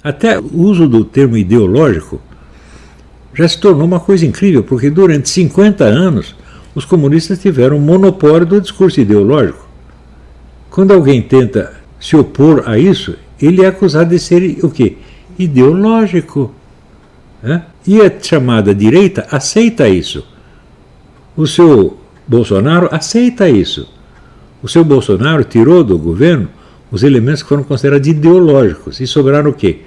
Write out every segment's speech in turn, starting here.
Até o uso do termo ideológico já se tornou uma coisa incrível, porque durante 50 anos os comunistas tiveram um monopólio do discurso ideológico. Quando alguém tenta se opor a isso, ele é acusado de ser o quê? Ideológico. E a chamada direita aceita isso. O seu Bolsonaro aceita isso. O seu Bolsonaro tirou do governo os elementos que foram considerados ideológicos. E sobraram o quê?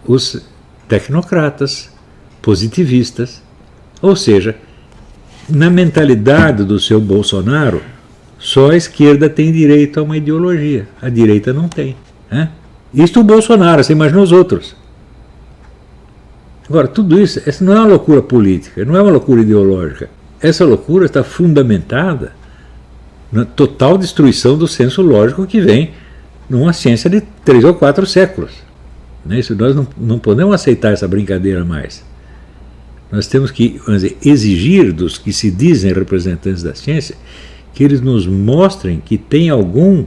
Os tecnocratas, positivistas. Ou seja, na mentalidade do seu Bolsonaro, só a esquerda tem direito a uma ideologia. A direita não tem. Isto o Bolsonaro, você imagina os outros. Agora, tudo isso, essa não é uma loucura política, não é uma loucura ideológica. Essa loucura está fundamentada na total destruição do senso lógico que vem numa ciência de 3 ou 4 séculos. Isso, nós não podemos aceitar essa brincadeira mais. Nós temos que, vamos dizer, exigir dos que se dizem representantes da ciência que eles nos mostrem que tem algum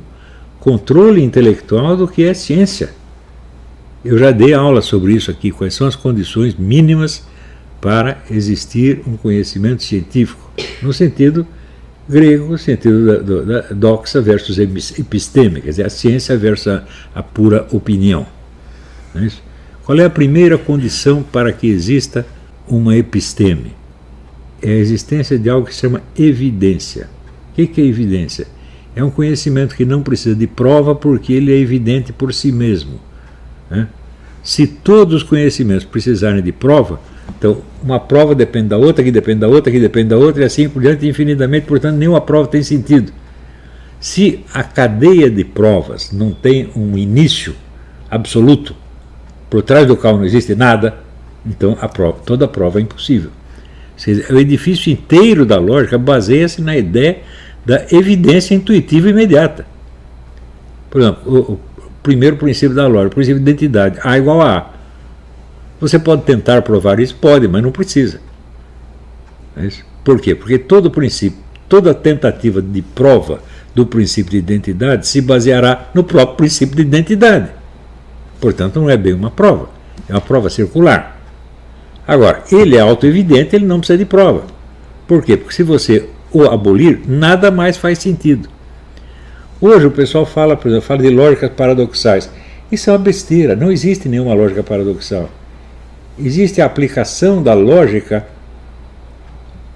controle intelectual do que é ciência. Eu já dei aula sobre isso aqui, quais são as condições mínimas para existir um conhecimento científico, no sentido grego, no sentido da doxa versus episteme, quer dizer, a ciência versus a pura opinião. Não é isso? Qual é a primeira condição para que exista uma episteme? É a existência de algo que se chama evidência. O que é evidência? É um conhecimento que não precisa de prova porque ele é evidente por si mesmo. Se todos os conhecimentos precisarem de prova, então uma prova depende da outra, que depende da outra, que depende da outra, e assim por diante infinitamente, portanto nenhuma prova tem sentido. Se a cadeia de provas não tem um início absoluto, por trás do qual não existe nada, então toda a prova é impossível. Ou seja, o edifício inteiro da lógica baseia-se na ideia da evidência intuitiva imediata. Por exemplo, o primeiro princípio da lógica, o princípio de identidade, A igual a A. Você pode tentar provar isso? Pode, mas não precisa. É isso? Por quê? Porque todo princípio, toda tentativa de prova do princípio de identidade se baseará no próprio princípio de identidade. Portanto, não é bem uma prova, é uma prova circular. Agora, ele é autoevidente, ele não precisa de prova. Por quê? Porque se você o abolir, nada mais faz sentido. Hoje o pessoal fala, por exemplo, de lógicas paradoxais. Isso é uma besteira, não existe nenhuma lógica paradoxal. Existe a aplicação da lógica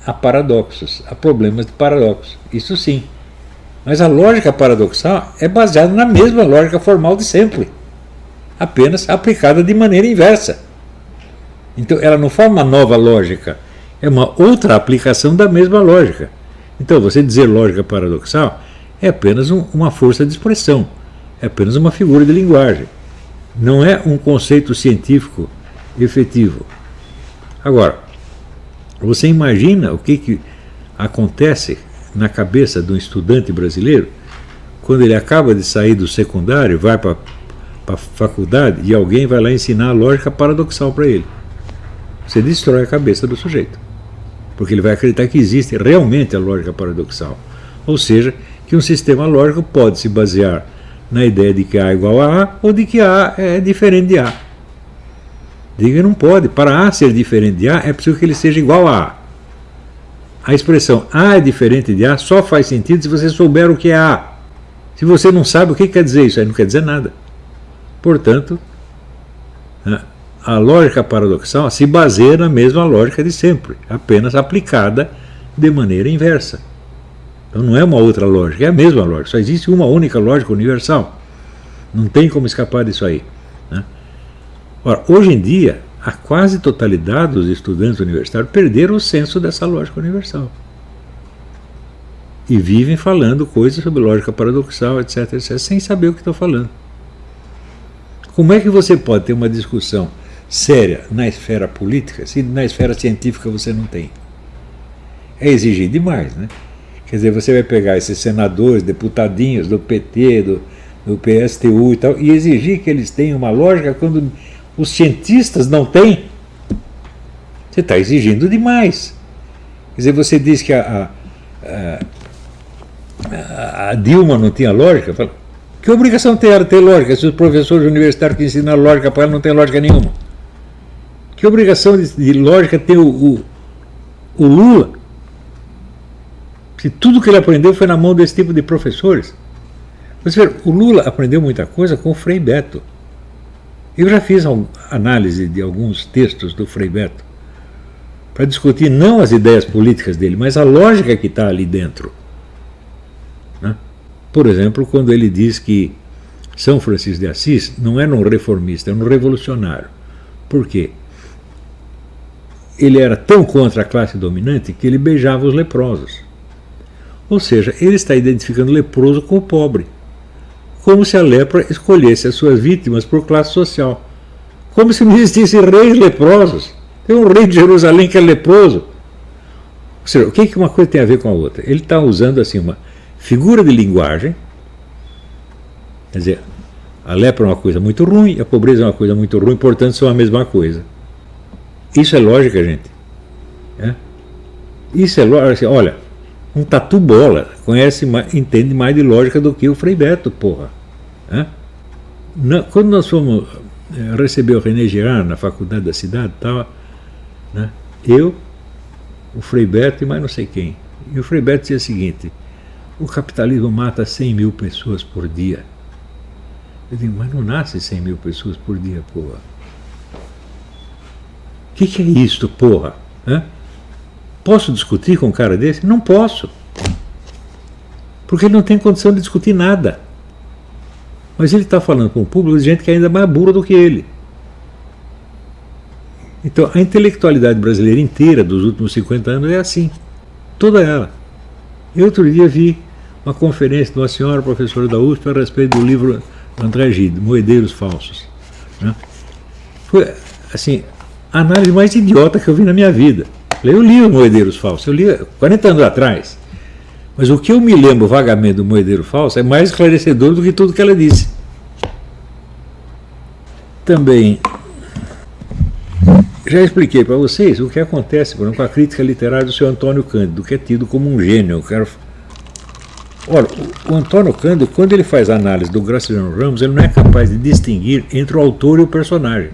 a paradoxos, a problemas de paradoxos. Isso sim. Mas a lógica paradoxal é baseada na mesma lógica formal de sempre, apenas aplicada de maneira inversa. Então ela não forma uma nova lógica, é uma outra aplicação da mesma lógica. Então você dizer lógica paradoxal é apenas uma força de expressão, é apenas uma figura de linguagem, não é um conceito científico efetivo. Agora, você imagina o que acontece na cabeça de um estudante brasileiro quando ele acaba de sair do secundário, vai para a faculdade e alguém vai lá ensinar a lógica paradoxal para ele. Você destrói a cabeça do sujeito, porque ele vai acreditar que existe realmente a lógica paradoxal, ou seja, que um sistema lógico pode se basear na ideia de que A é igual a A ou de que A é diferente de A. Diga que não pode. Para A ser diferente de A, é preciso que ele seja igual a A. A expressão A é diferente de A só faz sentido se você souber o que é A. Se você não sabe o que quer dizer isso, aí não quer dizer nada. Portanto, a lógica paradoxal se baseia na mesma lógica de sempre, apenas aplicada de maneira inversa. Então não é uma outra lógica, é a mesma lógica. Só existe uma única lógica universal. Não tem como escapar disso aí. Ora, hoje em dia, a quase totalidade dos estudantes universitários perderam o senso dessa lógica universal. E vivem falando coisas sobre lógica paradoxal, etc, etc, sem saber o que estão falando. Como é que você pode ter uma discussão séria na esfera política se na esfera científica você não tem? É exigir demais, né? Quer dizer, você vai pegar esses senadores, deputadinhos do PT, do PSTU e tal, e exigir que eles tenham uma lógica quando os cientistas não têm? Você está exigindo demais. Quer dizer, você diz que a Dilma não tinha lógica? Fala, Que obrigação tem ela ter lógica se os professores universitários que ensinam lógica para ela não tem lógica nenhuma? Que obrigação de lógica tem o Lula? Se tudo que ele aprendeu foi na mão desse tipo de professores. Você vê, o Lula aprendeu muita coisa com o Frei Beto. Eu já fiz análise de alguns textos do Frei Beto para discutir não as ideias políticas dele, mas a lógica que está ali dentro. Né? Por exemplo, quando ele diz que São Francisco de Assis não era um reformista, era um revolucionário. Por quê? Ele era tão contra a classe dominante que ele beijava os leprosos. Ou seja, ele está identificando o leproso com o pobre. Como se a lepra escolhesse as suas vítimas por classe social. Como se não existissem reis leprosos. Tem um rei de Jerusalém que é leproso. Ou seja, o que uma coisa tem a ver com a outra? Ele está usando assim uma figura de linguagem. Quer dizer, a lepra é uma coisa muito ruim, a pobreza é uma coisa muito ruim, portanto são a mesma coisa. Isso é lógica, gente. É? Isso é lógica. Olha, um tatu bola entende mais de lógica do que o Frei Beto, porra. É? Quando nós fomos receber o René Girard na faculdade da cidade, estava, né, eu, o Frei Beto e mais não sei quem. E o Frei Beto dizia o seguinte: o capitalismo mata 100 mil pessoas por dia. Eu digo, mas não nasce 100 mil pessoas por dia, porra. O que é isto, porra? É? Posso discutir com um cara desse? Não posso. Porque ele não tem condição de discutir nada. Mas ele está falando com um público de gente que é ainda mais burra do que ele. Então, a intelectualidade brasileira inteira dos últimos 50 anos é assim. Toda ela. Eu outro dia vi uma conferência de uma senhora professora da USP a respeito do livro do André Gide, Moedeiros Falsos. Né? Foi, assim, a análise mais idiota que eu vi na minha vida. Eu li os Moedeiros Falsos, eu li 40 anos atrás. Mas o que eu me lembro vagamente do Moedeiro Falso é mais esclarecedor do que tudo que ela disse. Também já expliquei para vocês o que acontece, por exemplo, com a crítica literária do seu Antônio Cândido, que é tido como um gênio. Ora, o Antônio Cândido, quando ele faz a análise do Graciliano Ramos, ele não é capaz de distinguir entre o autor e o personagem.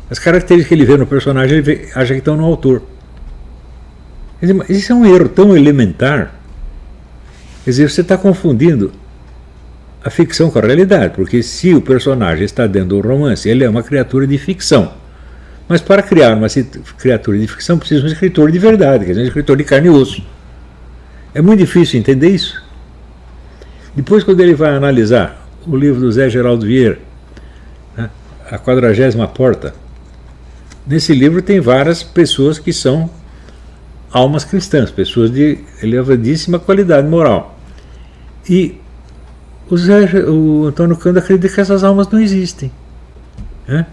As características que ele vê no personagem, ele acha que estão no autor. Quer dizer, isso é um erro tão elementar. Quer dizer, você está confundindo a ficção com a realidade, porque se o personagem está dentro do romance, ele é uma criatura de ficção. Mas para criar uma criatura de ficção, precisa de um escritor de verdade, quer dizer, um escritor de carne e osso. É muito difícil entender isso. Depois, quando ele vai analisar o livro do Zé Geraldo Vieira, né, A 40ª Porta, nesse livro tem várias pessoas que são almas cristãs, pessoas de elevadíssima qualidade moral. E o Antônio Cândido acredita que essas almas não existem. Né?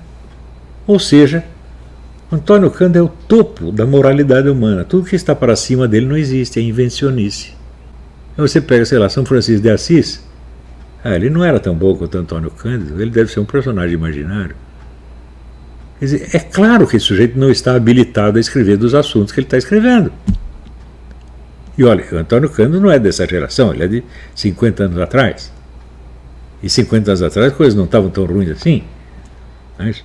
Ou seja, Antônio Cândido é o topo da moralidade humana. Tudo que está para cima dele não existe, é invencionice. Então você pega, sei lá, São Francisco de Assis, ele não era tão bom quanto Antônio Cândido, ele deve ser um personagem imaginário. Quer dizer, é claro que esse sujeito não está habilitado a escrever dos assuntos que ele está escrevendo. E olha, o Antônio Cândido não é dessa geração, ele é de 50 anos atrás. E 50 anos atrás as coisas não estavam tão ruins assim. Mas